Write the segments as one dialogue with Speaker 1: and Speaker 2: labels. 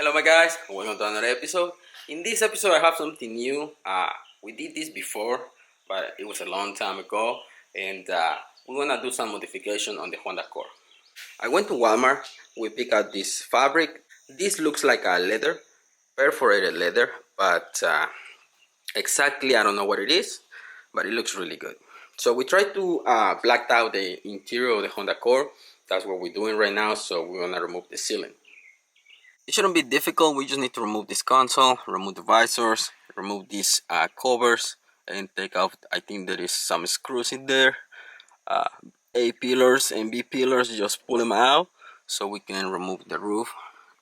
Speaker 1: Hello my guys, welcome to another episode. In this episode I have something new. We did this before, but it was a long time ago, and we're gonna do some modification on the Honda Accord. I went to Walmart, we picked out this fabric. This looks like a leather, perforated leather, but exactly I don't know what it is, but it looks really good. So we tried to black out the interior of the Honda Accord. That's what we're doing right now, so we're gonna remove the ceiling. It shouldn't be difficult. We just need to remove this console, remove the visors, remove these covers, and take off. I think there is some screws in there. A pillars and B pillars, just pull them out so we can remove the roof.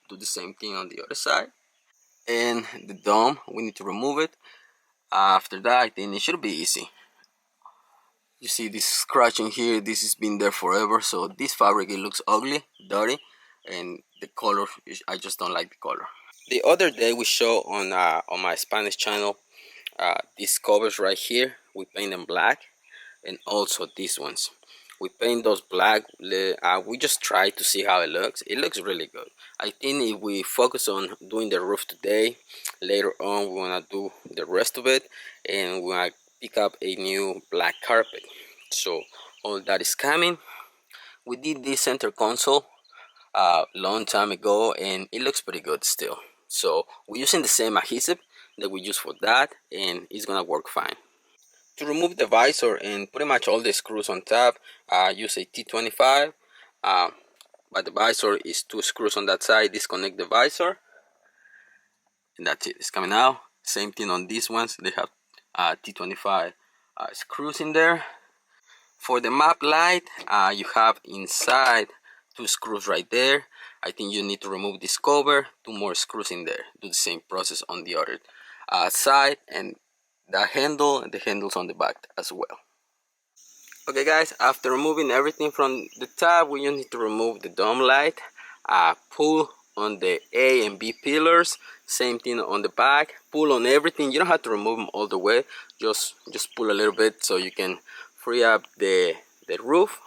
Speaker 1: Do the same thing on the other side. And the dome, we need to remove it. After that, I think it should be easy. You see this scratching here, this has been there forever, so this fabric, it looks ugly, dirty, and the color, I just don't like the color. The other day we show on my Spanish channel these covers right here. We paint them black, and also these ones. We paint those black. We just try to see how it looks. It looks really good. I think if we focus on doing the roof today, later on we wanna do the rest of it, and we wanna pick up a new black carpet. So all that is coming. We did this center console long time ago, and it looks pretty good still. So we're using the same adhesive that we use for that, and it's gonna work fine. To remove the visor and pretty much all the screws on top, use a T25, but the visor is 2 screws on that side. Disconnect the visor, and that's it. It's coming out. Same thing on these ones. They have T25 screws in there. For the map light, you have inside 2 screws right there. I think you need to remove this cover, 2 more screws in there. Do the same process on the other side, and the handles on the back as well. Okay guys, after removing everything from the top, we just need to remove the dome light. Pull on the A and B pillars, same thing on the back. Pull on everything. You don't have to remove them all the way, just pull a little bit so you can free up the roof.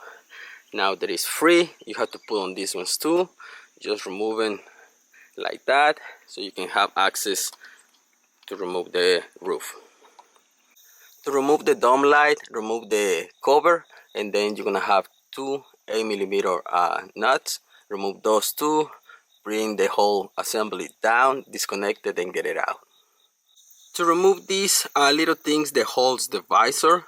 Speaker 1: Now that it's free, you have to pull on these ones too, just removing like that so you can have access to remove the roof. To remove the dome light, remove the cover, and then you're gonna have 2 8mm nuts. Remove those 2, bring the whole assembly down, disconnect it, and get it out. To remove these little things that holds the visor,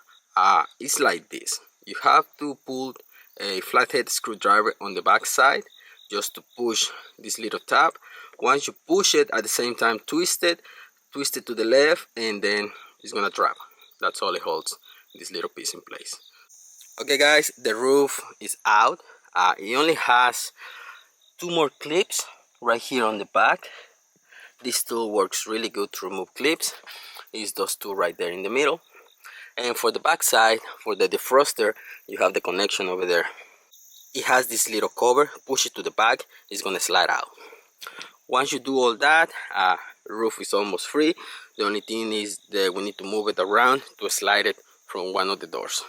Speaker 1: it's like this. You have to pull a flathead screwdriver on the back side just to push this little tab. Once you push it, at the same time twist it to the left, and then it's gonna drop. That's all it holds this little piece in place. Okay guys, the roof is out. It only has 2 more clips right here on the back. This tool works really good to remove clips. It's those 2 right there in the middle. And for the back side, for the defroster, you have the connection over there. It has this little cover. Push it to the back, it's gonna slide out. Once you do all that, roof is almost free. The only thing is that we need to move it around to slide it from one of the doors.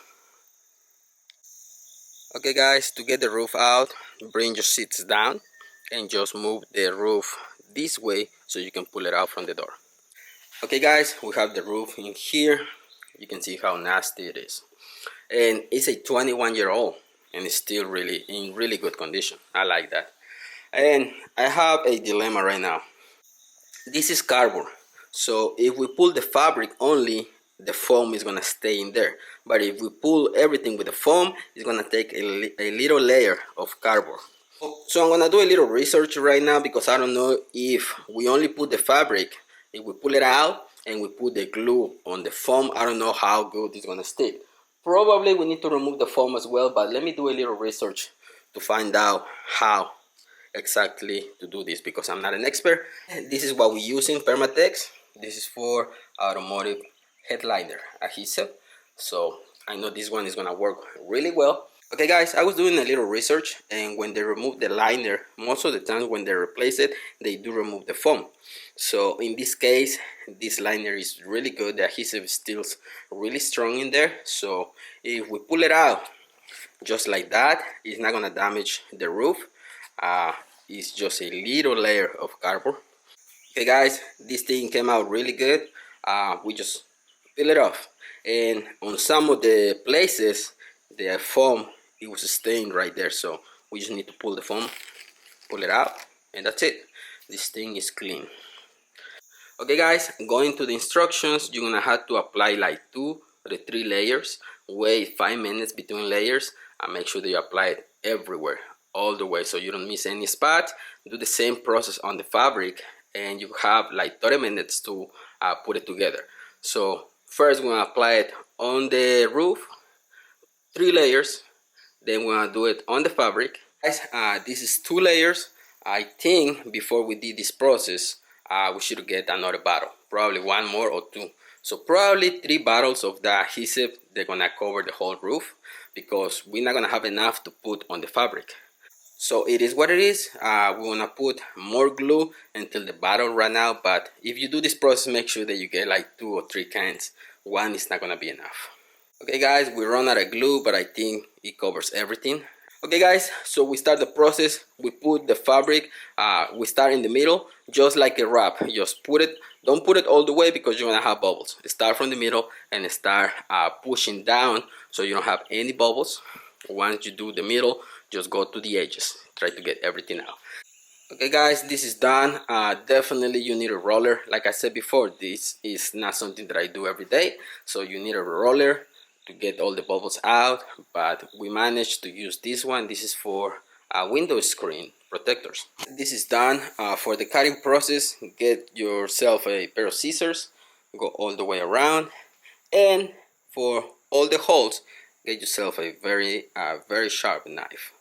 Speaker 1: Okay guys, to get the roof out, bring your seats down and just move the roof this way so you can pull it out from the door. Okay guys, we have the roof in here. You can see how nasty it is, and it's a 21-year-old and it's still really in really good condition. I like that. And I have a dilemma right now. This is cardboard, so if we pull the fabric only, the foam is gonna stay in there, but if we pull everything with the foam, it's gonna take a little layer of cardboard. So I'm gonna do a little research right now, because I don't know if we only put the fabric, if we pull it out and we put the glue on the foam, I don't know how good it's gonna stick. Probably we need to remove the foam as well, but let me do a little research to find out how exactly to do this, because I'm not an expert. This is what we use in Permatex. This is for automotive headliner adhesive, so I know this one is gonna work really well. Okay guys, I was doing a little research, and when they remove the liner, most of the time when they replace it, they do remove the foam. So in this case, this liner is really good. The adhesive is still really strong in there, so if we pull it out just like that, it's not gonna damage the roof. is just a little layer of cardboard. Okay guys, this thing came out really good. We just peel it off, and on some of the places the foam, it was stained right there, so we just need to pull the foam, pull it out, and that's it. This thing is clean. Okay guys, going to the instructions, you're gonna have to apply like 2 or 3 layers. Wait 5 minutes between layers and make sure that you apply it everywhere, all the way, so you don't miss any spot. Do the same process on the fabric, and you have like 30 minutes to put it together. So first we're gonna apply it on the roof, 3 layers. Then we're gonna do it on the fabric. Guys, this is 2 layers. I think before we did this process, we should get another bottle, probably 1 more or 2. So probably 3 bottles of the adhesive. They're gonna cover the whole roof because we're not gonna have enough to put on the fabric. So it is what it is. We're gonna put more glue until the bottle run out, but if you do this process, make sure that you get like 2 or 3 cans. One is not gonna be enough. Okay guys, we run out of glue, but I think it covers everything. Okay guys, so we start the process. We put the fabric, we start in the middle, just like a wrap. Just put it, don't put it all the way because you're gonna have bubbles. Start from the middle and start pushing down so you don't have any bubbles. Once you do the middle, just go to the edges. Try to get everything out. Okay guys, this is done. Definitely you need a roller. Like I said before, this is not something that I do every day, so you need a roller to get all the bubbles out, but we managed to use this one. This is for window screen protectors. This is done. For the cutting process, get yourself a pair of scissors, go all the way around, and for all the holes, get yourself a very sharp knife.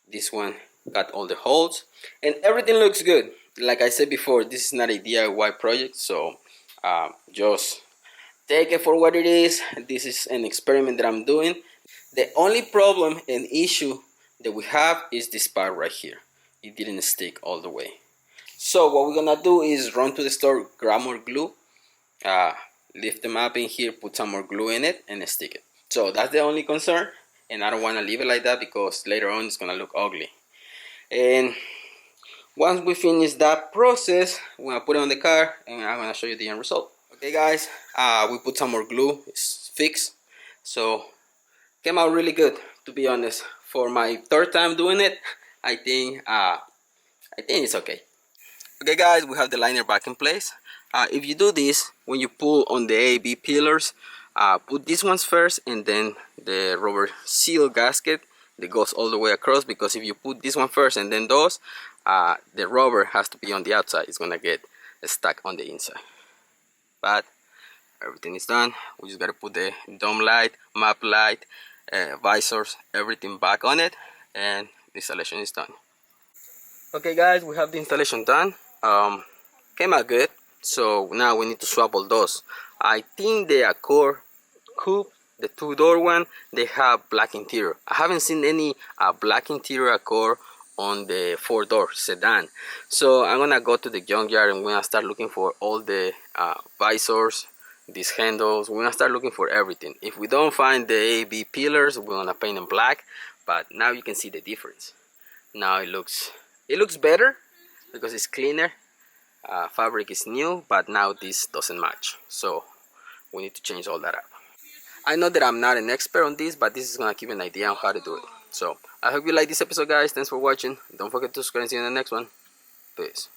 Speaker 1: This one got all the holes, and everything looks good. Like I said before, this is not a DIY project, so just take it for what it is. This is an experiment that I'm doing. The only problem and issue that we have is this part right here. It didn't stick all the way. So what we're gonna do is run to the store, grab more glue, lift them up in here, put some more glue in it, and stick it. So that's the only concern, and I don't want to leave it like that because later on it's gonna look ugly. And once we finish that process, we're gonna put it on the car, and I'm gonna show you the end result. Okay guys, we put some more glue. It's fixed, so came out really good, to be honest. For my 3rd time doing it, I think it's okay. Okay guys, we have the liner back in place. If you do this, when you pull on the A-B pillars, put these ones first and then the rubber seal gasket that goes all the way across, because if you put this one first and then those, the rubber has to be on the outside. It's gonna get stuck on the inside. But everything is done. We just gotta put the dome light, map light, visors, everything back on it, and the installation is done. Okay guys, we have the installation done. Came out good. So now we need to swap all those. I think the Accord coupe, the 2-door one, they have black interior. I haven't seen any black interior Accord on the 4-door sedan. So I'm gonna go to the junkyard and we're gonna start looking for all the visors, these handles. We're gonna start looking for everything. If we don't find the A-B pillars, we're gonna paint them black. But now you can see the difference. Now it looks better because it's cleaner. Fabric is new, but now this doesn't match, so we need to change all that up. I know that I'm not an expert on this, but this is gonna give you an idea on how to do it. So I hope you like this episode guys. Thanks for watching. Don't forget to subscribe and see you in the next one. Peace.